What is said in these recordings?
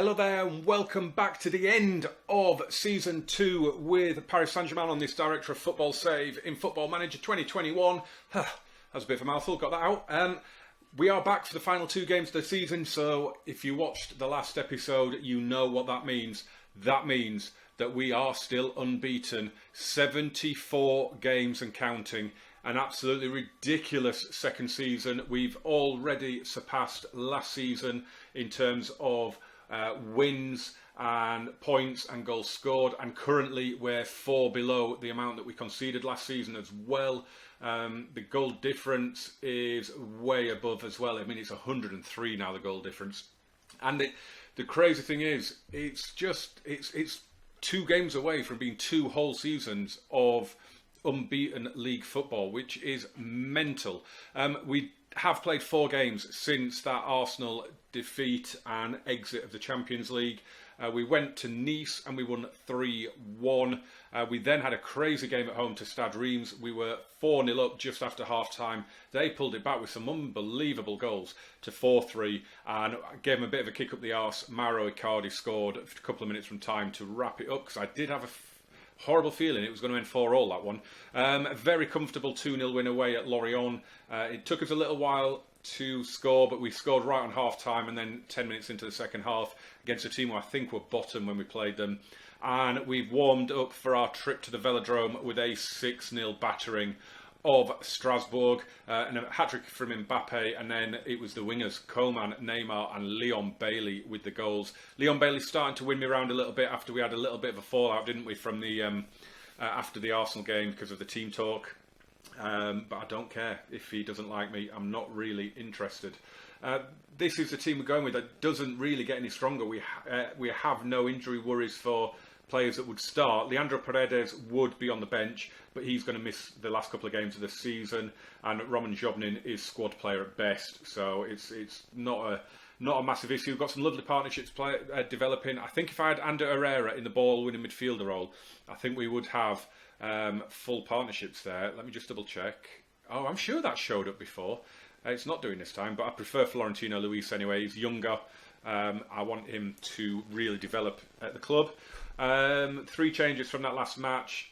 Hello there and welcome back to the end of Season 2 with Paris Saint-Germain on this Director of Football save in Football Manager 2021. That was a bit of a mouthful, got that out. We are back for the final 2 games of the season, so if you watched the last episode, you know what that means. That means that we are still unbeaten, 74 games and counting. An absolutely ridiculous second season. We've already surpassed last season in terms of wins and points and goals scored, and currently we're 4 below the amount that we conceded last season as well. The goal difference is way above as well. I mean, it's 103 now, the goal difference. And the crazy thing is, it's 2 games away from being 2 whole seasons of unbeaten league football, which is mental. We have played 4 games since that Arsenal defeat and exit of the Champions League. We went to Nice and we won 3-1. We then had a crazy game at home to Stade Reims. We were 4-0 up just after half-time. They pulled it back with some unbelievable goals to 4-3 and gave them a bit of a kick up the arse. Mauro Icardi scored a couple of minutes from time to wrap it up, because I did have a horrible feeling it was going to end 4-4, that one. A very comfortable 2-0 win away at Lorient. It took us a little while to score, but we scored right on half-time and then 10 minutes into the second half against a team who I think were bottom when we played them. And we've warmed up for our trip to the Velodrome with a 6-0 battering of Strasbourg, and a hat-trick from Mbappe, and then it was the wingers, Coman, Neymar and Leon Bailey with the goals. Leon Bailey starting to win me around a little bit after we had a little bit of a fallout, didn't we, from the after the Arsenal game because of the team talk. But I don't care if he doesn't like me. I'm not really interested. This is the team we're going with that doesn't really get any stronger. We have no injury worries for players that would start. Leandro Paredes would be on the bench, but he's going to miss the last couple of games of the season. And Roman Jobnin is squad player at best, so it's not a massive issue. We've got some lovely partnerships developing. I think if I had Ander Herrera in the ball-winning midfielder role, I think we would have full partnerships there. Let me just double check. Oh, I'm sure that showed up before. It's not doing this time, but I prefer Florentino Luis anyway. He's younger. I want him to really develop at the club. 3 changes from that last match.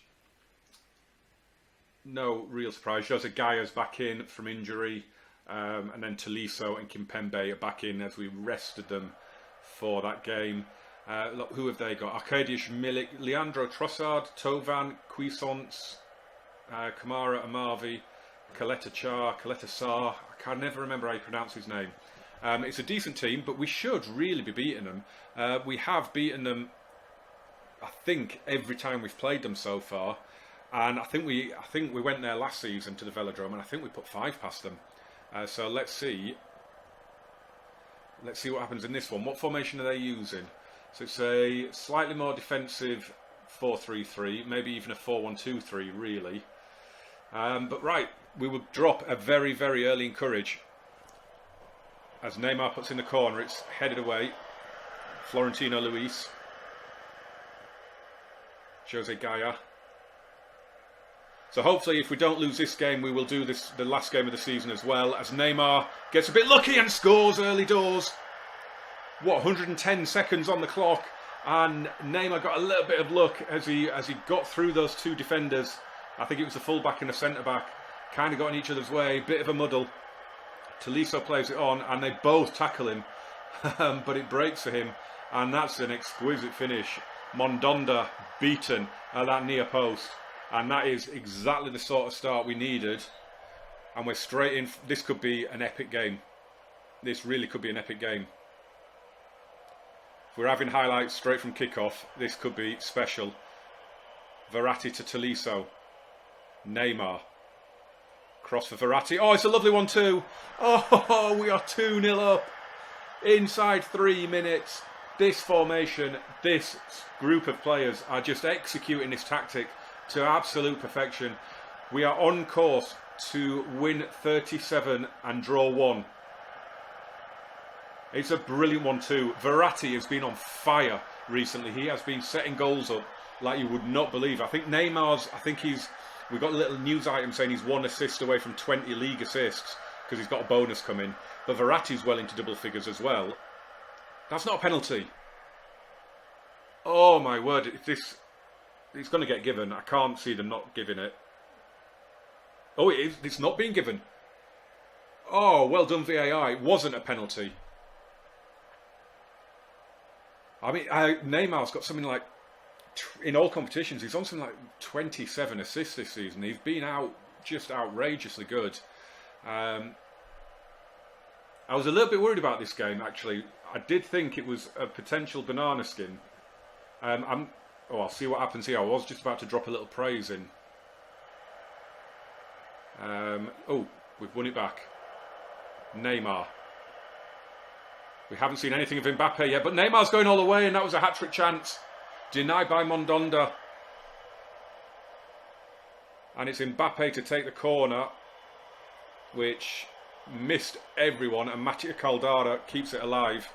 No real surprise. Jose Gaya's back in from injury. And then Tolisso and Kimpembe are back in as we rested them for that game. Look, who have they got? Arkadiusz Milik, Leandro Trossard, Tovan, Cuisance, Kamara Amavi, Kaleta Sarr. I can never remember how you pronounce his name. It's a decent team, but we should really be beating them. We have beaten them, I think, every time we've played them so far. And I think we went there last season to the Velodrome, and I think we put 5 past them. So let's see what happens in this one. What formation are they using? So it's a slightly more defensive 4-3-3, maybe even a 4-1-2-3, really. But right, we will drop a very, very early encourage. As Neymar puts in the corner, it's headed away. Florentino Luis. Jose Gaya. So hopefully, if we don't lose this game, we will do the last game of the season as well, as Neymar gets a bit lucky and scores early doors. 110 seconds on the clock, and Neymar got a little bit of luck as he got through those 2 defenders. I think it was the full-back and the centre-back. Kind of got in each other's way, bit of a muddle. Tolisso plays it on, and they both tackle him, but it breaks for him, and that's an exquisite finish. Mondonda beaten at that near post. And that is exactly the sort of start we needed. And we're straight in. This could be an epic game. This really could be an epic game. If we're having highlights straight from kickoff, this could be special. Verratti to Tolisso. Neymar. Cross for Verratti. Oh, it's a lovely one too. Oh, we are 2-0 up. Inside 3 minutes. This formation, this group of players are just executing this tactic to absolute perfection. We are on course to win 37 and draw 1. It's a brilliant one too. Verratti has been on fire recently. He has been setting goals up like you would not believe. I think Neymar's, we've got a little news item saying he's 1 assist away from 20 league assists because he's got a bonus coming. But Verratti's well into double figures as well. That's not a penalty. Oh my word, if this... It's going to get given. I can't see them not giving it. Oh, it is. It's not being given. Oh, well done, VAR. It wasn't a penalty. I mean, Neymar's got something like... In all competitions, he's on something like 27 assists this season. He's been out just outrageously good. I was a little bit worried about this game, actually. I did think it was a potential banana skin. I'll see what happens here. I was just about to drop a little praise in. We've won it back. Neymar. We haven't seen anything of Mbappe yet, but Neymar's going all the way, and that was a hat-trick chance. Denied by Mondonda. And it's Mbappe to take the corner, which missed everyone, and Mattia Caldara keeps it alive.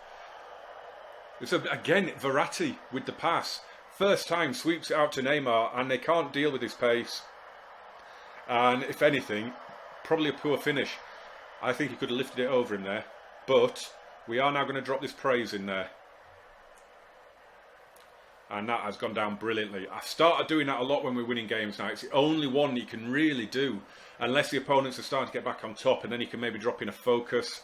It's again Verratti with the pass. First time sweeps it out to Neymar, and they can't deal with his pace. And if anything, probably a poor finish. I think he could have lifted it over him there. But we are now going to drop this praise in there. And that has gone down brilliantly. I've started doing that a lot when we're winning games now. It's the only one you can really do. Unless the opponents are starting to get back on top, and then you can maybe drop in a focus.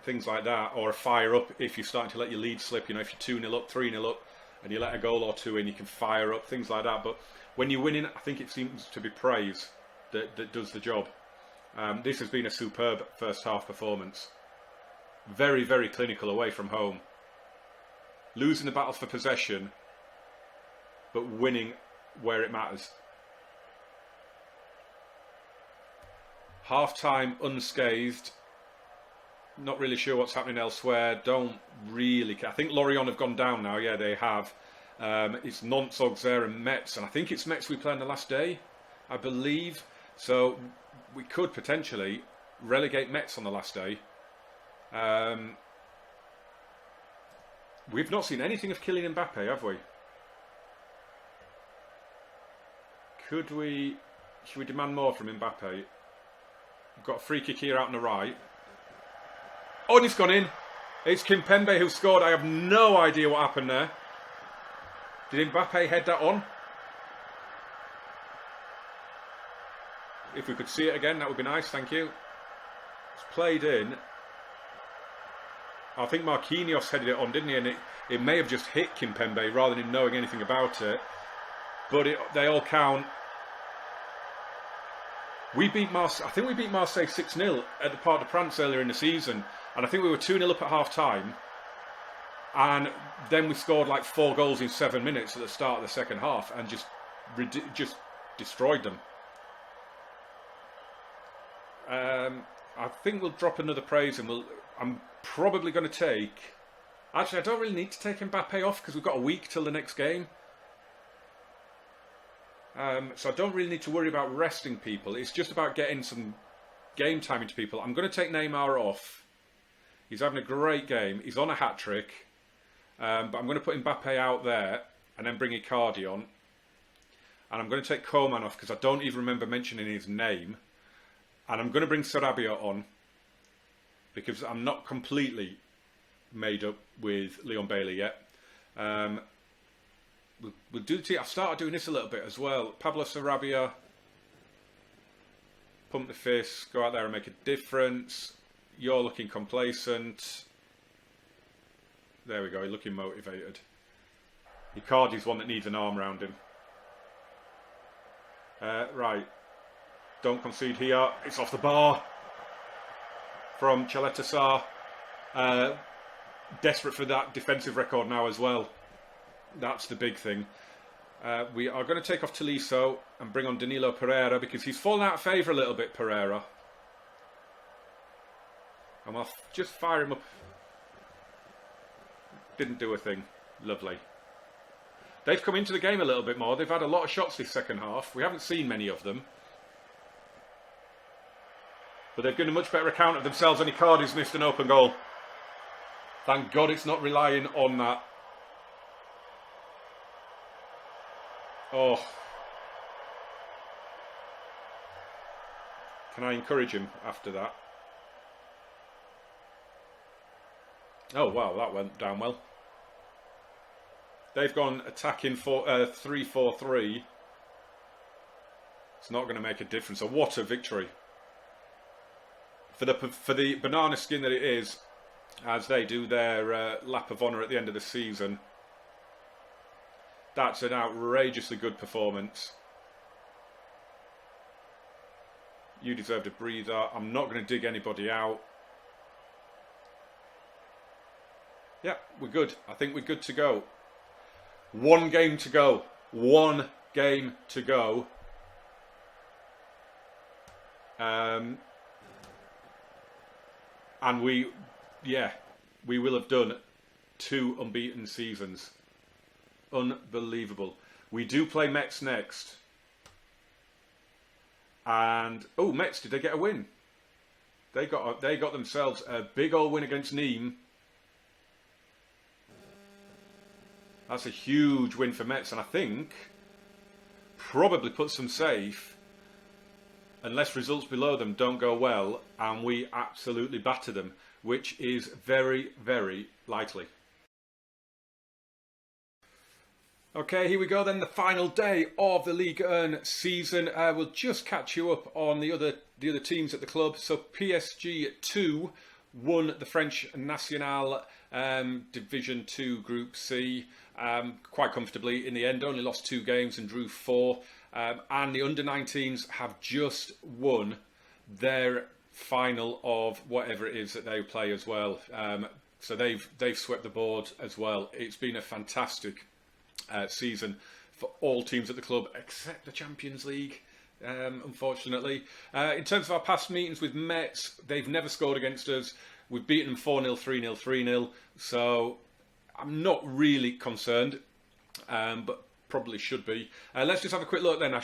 Things like that. Or a fire up if you're starting to let your lead slip. You know, if you're 2-0 up, 3-0 up, and you let a goal or two in, you can fire up. Things like that. But when you're winning, I think it seems to be praise that does the job. This has been a superb first half performance. Very, very clinical away from home. Losing the battle for possession, but winning where it matters. Half-time unscathed. Not really sure what's happening elsewhere. Don't really care. I think Lorient have gone down now. Yeah, they have. It's Nantes, Auxerre and Metz. And I think it's Metz we play on the last day, I believe. So we could potentially relegate Metz on the last day. We've not seen anything of Kylian Mbappe, have we? Should we demand more from Mbappe? We've got a free kick here out on the right. Oh, and it's gone in. It's Kimpembe who scored. I have no idea what happened there. Did Mbappe head that on? If we could see it again, that would be nice, thank you. It's played in. I think Marquinhos headed it on, didn't he? And it may have just hit Kimpembe rather than him knowing anything about it. But they all count. We beat Marseille. I think we beat Marseille 6-0 at the Parc des Princes earlier in the season. And I think we were 2-0 up at half-time. And then we scored like 4 goals in 7 minutes at the start of the second half. And just destroyed them. I think we'll drop another praise and I'm probably going to take... Actually, I don't really need to take Mbappe off because we've got a week till the next game. So I don't really need to worry about resting people. It's just about getting some game time into people. I'm going to take Neymar off. He's having a great game. He's on a hat-trick. But I'm going to put Mbappe out there and then bring Icardi on. And I'm going to take Coman off because I don't even remember mentioning his name. And I'm going to bring Sarabia on because I'm not completely made up with Leon Bailey yet. We'll do the team. I've started doing this a little bit as well. Pablo Sarabia, pump the fist, go out there and make a difference. You're looking complacent. There we go, you're looking motivated. Icardi's one that needs an arm around him. Right. Don't concede here. It's off the bar from Chaleta Sarr. Desperate for that defensive record now as well. That's the big thing. We are going to take off Tolisso and bring on Danilo Pereira because he's fallen out of favour a little bit, Pereira. And we'll just fire him up. Didn't do a thing. Lovely. They've come into the game a little bit more. They've had a lot of shots this second half. We haven't seen many of them. But they've given a much better account of themselves, and Icardi's missed an open goal. Thank God it's not relying on that. Oh. Can I encourage him after that? Oh, wow, that went down well. They've gone attacking for 3-4-3. It's not going to make a difference. So what a victory for the banana skin that it is, as they do their lap of honour at the end of the season. That's an outrageously good performance. You deserved a breather. I'm not going to dig anybody out. Yeah, we're good. I think we're good to go. One game to go. One game to go. And we will have done 2 unbeaten seasons. Unbelievable. We do play Metz next. And Metz, did they get a win? They got themselves a big old win against Nîmes. That's a huge win for Metz, and I think probably puts them safe unless results below them don't go well and we absolutely batter them, which is very, very likely. Okay, here we go then, the final day of the Ligue 1 season. We'll just catch you up on the other teams at the club. So PSG 2 won the French National Division 2 Group C quite comfortably in the end. Only lost 2 games and drew 4. And the under-19s have just won their final of whatever it is that they play as well. So they've swept the board as well. It's been a fantastic season for all teams at the club except the Champions League, unfortunately. In terms of our past meetings with Metz, they've never scored against us. We've beaten them 4-0, 3-0, 3-0. So I'm not really concerned, but probably should be. Let's just have a quick look then. I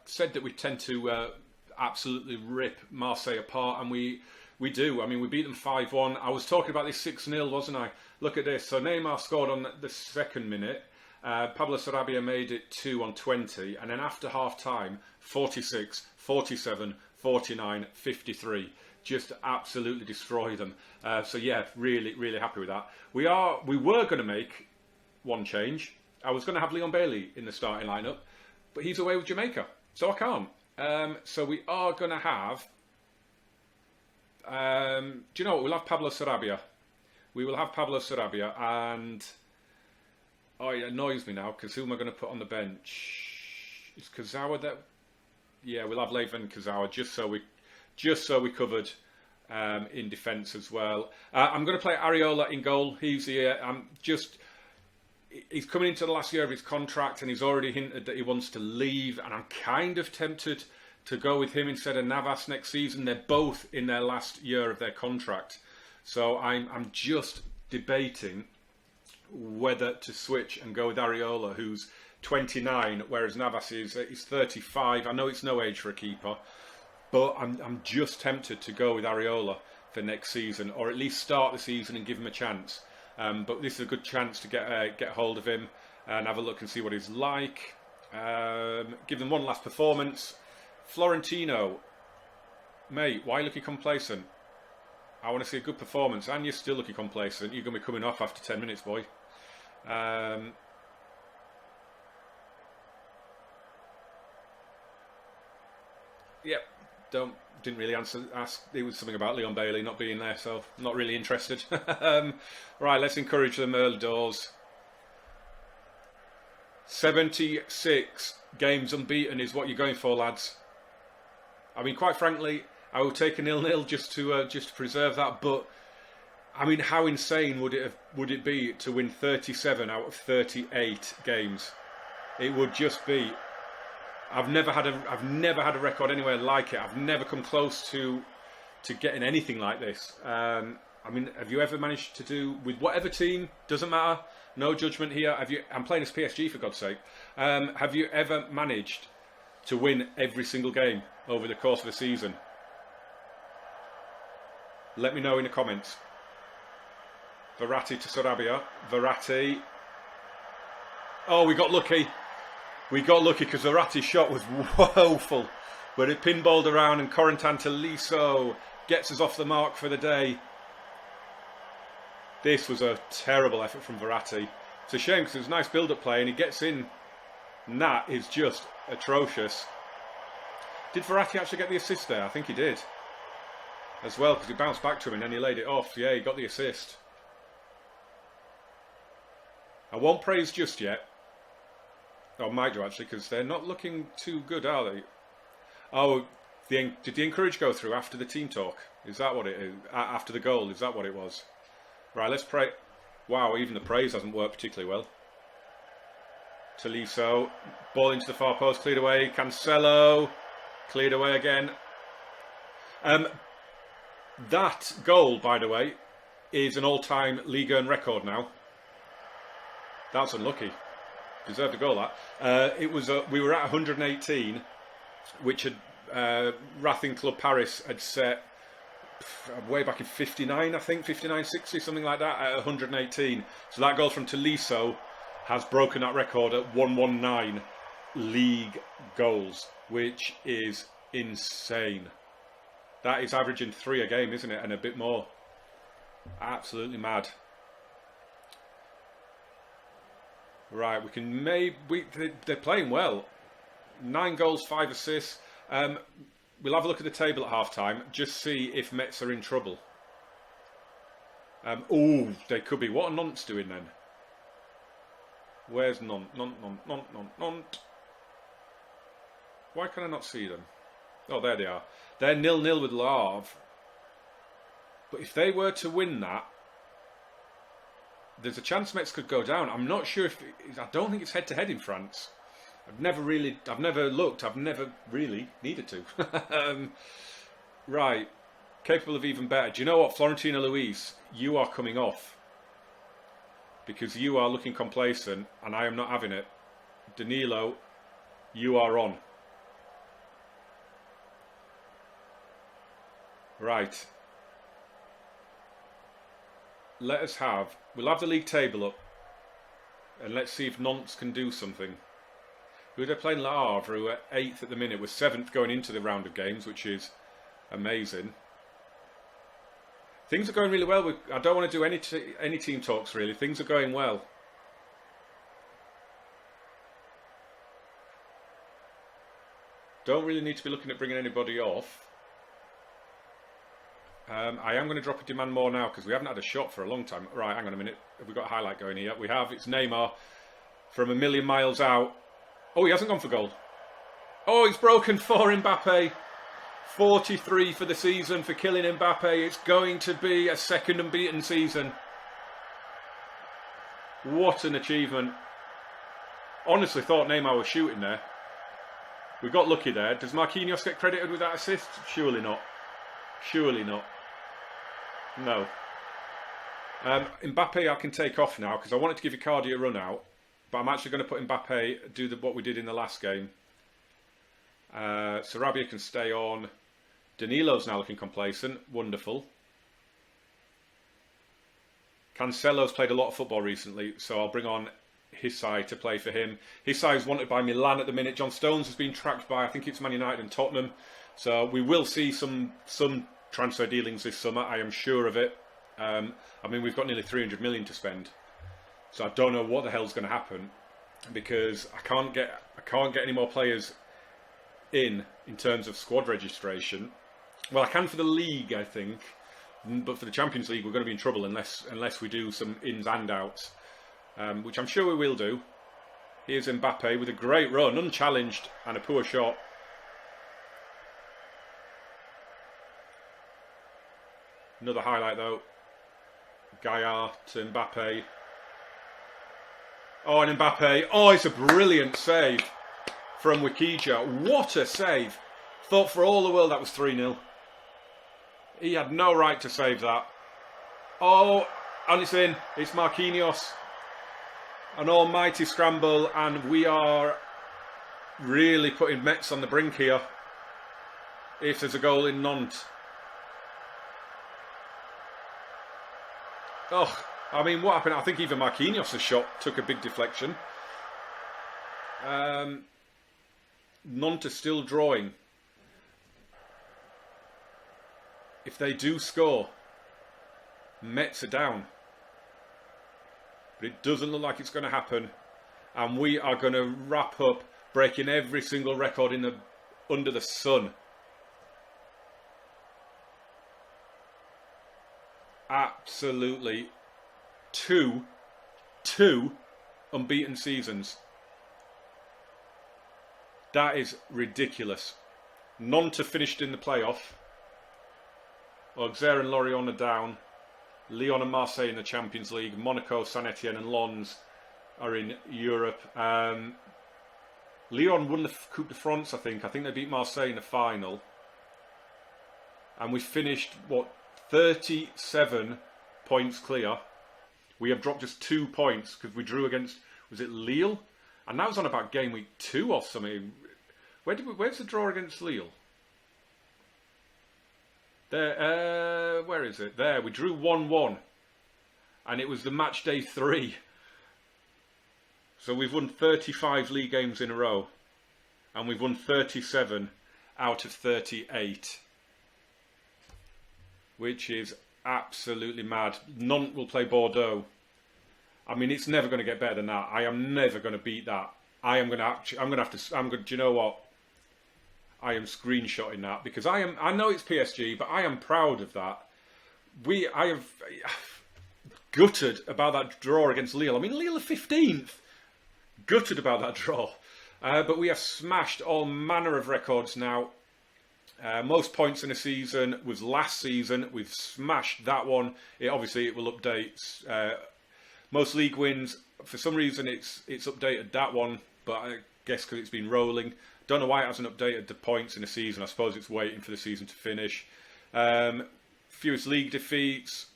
said that we tend to absolutely rip Marseille apart, and we do. I mean, we beat them 5-1. I was talking about this 6-0, wasn't I? Look at this. So Neymar scored on the 2nd minute. Pablo Sarabia made it 2 on 20, and then after half time, 46, 47, 49, 53. Just absolutely destroy them. So yeah, really, really happy with that. We were going to make one change. I was going to have Leon Bailey in the starting lineup, but he's away with Jamaica, so I can't. So we are going to have. Do you know what? We'll have Pablo Sarabia. We will have Pablo Sarabia, and it annoys me now because who am I going to put on the bench? Is Kazawa there? Yeah, we'll have Levan Kazawa just so we covered in defence as well. I'm going to play Areola in goal. He's coming into the last year of his contract, and he's already hinted that he wants to leave, and I'm kind of tempted to go with him instead of Navas next season. They're both in their last year of their contract, so I'm just debating whether to switch and go with Areola, who's 29, whereas Navas is 35. I know it's no age for a keeper, but I'm just tempted to go with Areola for next season, or at least start the season and give him a chance. But this is a good chance to get hold of him and have a look and see what he's like. Give them one last performance. Florentino, mate, why are you looking complacent? I want to see a good performance, and you're still looking complacent. You're going to be coming off after 10 minutes, boy. Yep, didn't really ask. It was something about Leon Bailey not being there, so not really interested. Right, let's encourage them early doors. 76 games unbeaten is what you're going for, lads. I mean, quite frankly, I will take a 0-0 just to preserve that. But I mean, how insane would it be to win 37 out of 38 games? It would just be. I've never had a record anywhere like it. I've never come close to getting anything like this. I mean, have you ever managed to do with whatever team? Doesn't matter. No judgment here. I'm playing as PSG, for God's sake. Have you ever managed to win every single game over the course of a season? Let me know in the comments. Verratti to Sarabia. Verratti. Oh, we got lucky. We got lucky because Verratti's shot was woeful. But it pinballed around, and Corentin Tolisso gets us off the mark for the day. This was a terrible effort from Verratti. It's a shame because it was a nice build-up play and he gets in. And that is just atrocious. Did Verratti actually get the assist there? I think he did. As well, because he bounced back to him and then he laid it off. Yeah, he got the assist. I won't praise just yet. I might do actually, because they're not looking too good, are they? Oh, did the encourage go through after the team talk? Is that what it is? After the goal, is that what it was? Right, let's pray. Wow, even the praise hasn't worked particularly well. Tolisso, ball into the far post, cleared away. Cancelo, cleared away again. That goal, by the way, is an all-time Ligue 1 record now. That's unlucky. Deserved a goal, that. It was. We were at 118, which had Racing Club Paris had set way back in 59, I think, 59-60, something like that, at 118. So that goal from Tolisso has broken that record at 119 league goals, which is insane. That is averaging 3 a game, isn't it? And a bit more. Absolutely mad. Right, we can they're playing well. 9 goals, 5 assists. We'll have a look at the table at half-time. Just see if Metz are in trouble. Oh, they could be. What are Nantes doing then? Where's Nantes? Nantes. Why can I not see them? Oh, there they are. They're 0-0 with Le Havre. But if they were to win that, there's a chance Metz could go down. I'm not sure if... I don't think it's head-to-head in France. I've never looked. I've never really needed to. Right. Capable of even better. Do you know what, Florentino Luis? You are coming off. Because you are looking complacent and I am not having it. Danilo, you are on. Right. We'll have the league table up. And let's see if Nantes can do something. Who they're playing Le Havre, who are 8th at the minute, with 7th going into the round of games, which is amazing. Things are going really well. I don't want to do any team talks really. Things are going well. Don't really need to be looking at bringing anybody off. I am going to drop a demand more now because we haven't had a shot for a long time. Right, hang on a minute. Have we got a highlight going here? We have. It's Neymar from a million miles out. Oh, he hasn't gone for goal. Oh, he's broken for Mbappe. 43 for the season for Kylian Mbappe. It's going to be a second unbeaten season. What an achievement. Honestly thought Neymar was shooting there. We got lucky there. Does Marquinhos get credited with that assist? Surely not. Surely not. No. Mbappe I can take off now because I wanted to give Icardi a run out. But I'm actually going to put Mbappe, do what we did in the last game. Sarabia can stay on. Danilo's now looking complacent. Wonderful. Cancelo's played a lot of football recently, so I'll bring on his side to play for him. His side is wanted by Milan at the minute. John Stones has been tracked by, I think it's Man United and Tottenham. So we will see some transfer dealings this summer. I am sure of it. I mean, we've got nearly 300 million to spend. So I don't know what the hell's going to happen because I can't get any more players in terms of squad registration. Well, I can for the league, I think, but for the Champions League, we're going to be in trouble unless we do some ins and outs, which I'm sure we will do. Here's Mbappe with a great run, unchallenged, and a poor shot. Another highlight though. Gaillard to Mbappe. Oh, and Mbappe. Oh, it's a brilliant save from Wikija. What a save. Thought for all the world that was 3-0. He had no right to save that. Oh, and it's in. It's Marquinhos. An almighty scramble, and we are really putting Metz on the brink here. If there's a goal in Nantes. Oh, I mean, what happened? I think even Marquinhos' shot took a big deflection. Nantes is still drawing. If they do score, Metz are down. but it doesn't look like it's going to happen. And we are going to wrap up breaking every single record under the sun. Absolutely. Two unbeaten seasons. That is ridiculous. Nantes finished in the playoff. Auxerre and Lorient are down. Lyon and Marseille in the Champions League. Monaco, Saint-Etienne and Lens are in Europe. Lyon won the Coupe de France, I think. I think they beat Marseille in the final. And we finished, 37 points clear. We have dropped just 2 points because we drew against, was it Lille? And that was on about game week 2 or something. Where's the draw against Lille? There, where is it? There, we drew 1-1. And it was the match day 3. So we've won 35 league games in a row. And we've won 37 out of 38. Which is absolutely mad. Nantes will play Bordeaux. I mean, it's never going to get better than that. I am never going to beat that. Do you know what? I am screenshotting that because I know it's PSG, but I am proud of that. I have gutted about that draw against Lille. I mean, Lille are 15th. Gutted about that draw. But we have smashed all manner of records now. Most points in a season was last season. We've smashed that one. It will update. Most league wins. For some reason, it's updated that one, but I guess because it's been rolling. Don't know why it hasn't updated the points in a season. I suppose it's waiting for the season to finish. Fewest league defeats.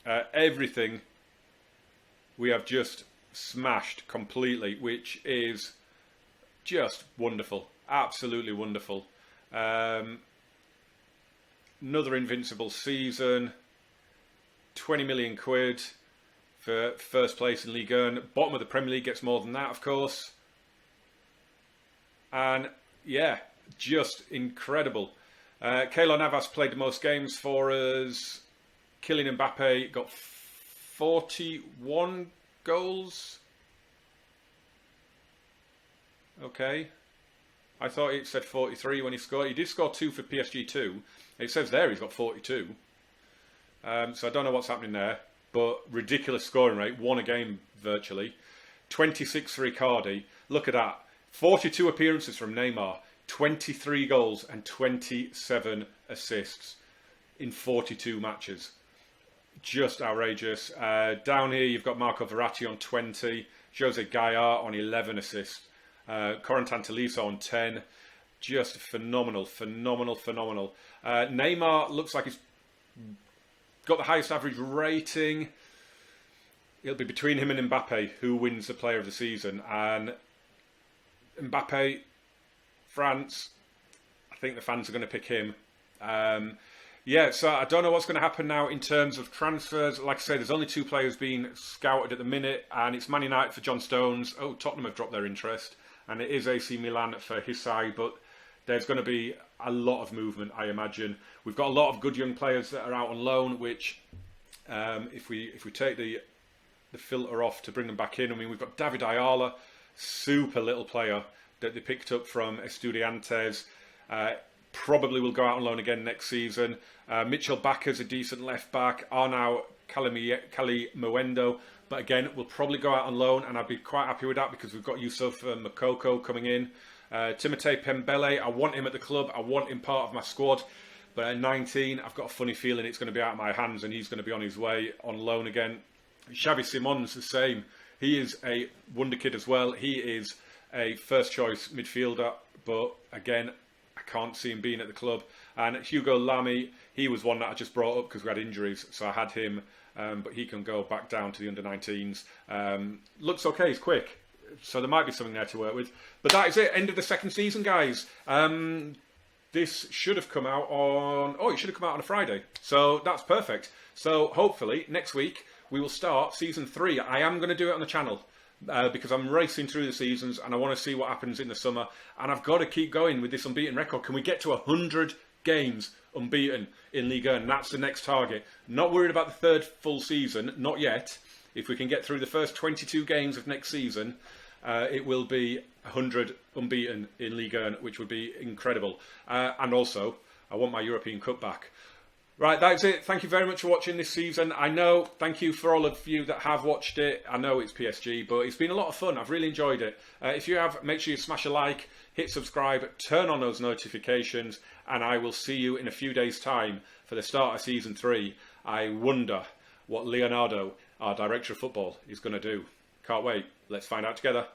Everything we have just smashed completely, which is just wonderful. Absolutely wonderful. Another invincible season. 20 million quid for first place in Ligue 1. Bottom of the Premier League gets more than that, of course. And yeah, just incredible. Keylor Navas played the most games for us. Kylian Mbappe got 41 goals. Okay. I thought it said 43 when he scored. He did score 2 for PSG too. It says there he's got 42. So I don't know what's happening there. But ridiculous scoring rate. 1 a game virtually. 26 for Icardi. Look at that. 42 appearances from Neymar. 23 goals and 27 assists in 42 matches. Just outrageous. Down here you've got Marco Verratti on 20. Jose Gaillard on 11 assists. Corentin Tolisso on 10. Just phenomenal. Neymar looks like he's got the highest average rating. It'll be between him and Mbappe who wins the player of the season. And Mbappe, France, I think the fans are going to pick him. So I don't know what's going to happen now in terms of transfers. Like I say, there's only 2 players being scouted at the minute, and it's Man United for John Stones. Oh, Tottenham have dropped their interest, and it is AC Milan for Hisai, but there's going to be a lot of movement, I imagine. We've got a lot of good young players that are out on loan, which if we take the filter off to bring them back in, I mean, we've got David Ayala, super little player that they picked up from Estudiantes. Probably will go out on loan again next season. Mitchell Backer's a decent left back. Arnau Kalimuendo, but again, will probably go out on loan, and I'd be quite happy with that because we've got Yusuf Makoko coming in. Timothée Pembele, I want him at the club. I want him part of my squad. But at 19, I've got a funny feeling it's going to be out of my hands and he's going to be on his way on loan again. Xavi Simon's the same. He is a wonder kid as well. He is a first choice midfielder, but again, I can't see him being at the club. And Hugo Lamy, he was one that I just brought up because we had injuries, so I had him, but he can go back down to the under-19s. Looks okay, he's quick, so there might be something there to work with. But that is it, end of the second season, guys. This should have come out on... Oh, it should have come out on a Friday, so that's perfect. So hopefully, next week, we will start Season 3. I am going to do it on the channel. Because I'm racing through the seasons and I want to see what happens in the summer, and I've got to keep going with this unbeaten record. Can we get to 100 games unbeaten in Ligue 1? That's the next target. Not worried about the third full season, not yet, if we can get through the first 22 games of next season, it will be 100 unbeaten in Ligue 1, which would be incredible. And also, I want my European Cup back. Right, that's it. Thank you very much for watching this season. I know, thank you for all of you that have watched it. I know it's PSG, but it's been a lot of fun. I've really enjoyed it. If you have, make sure you smash a like, hit subscribe, turn on those notifications, and I will see you in a few days' time for the start of Season 3. I wonder what Leonardo, our Director of Football, is going to do. Can't wait. Let's find out together.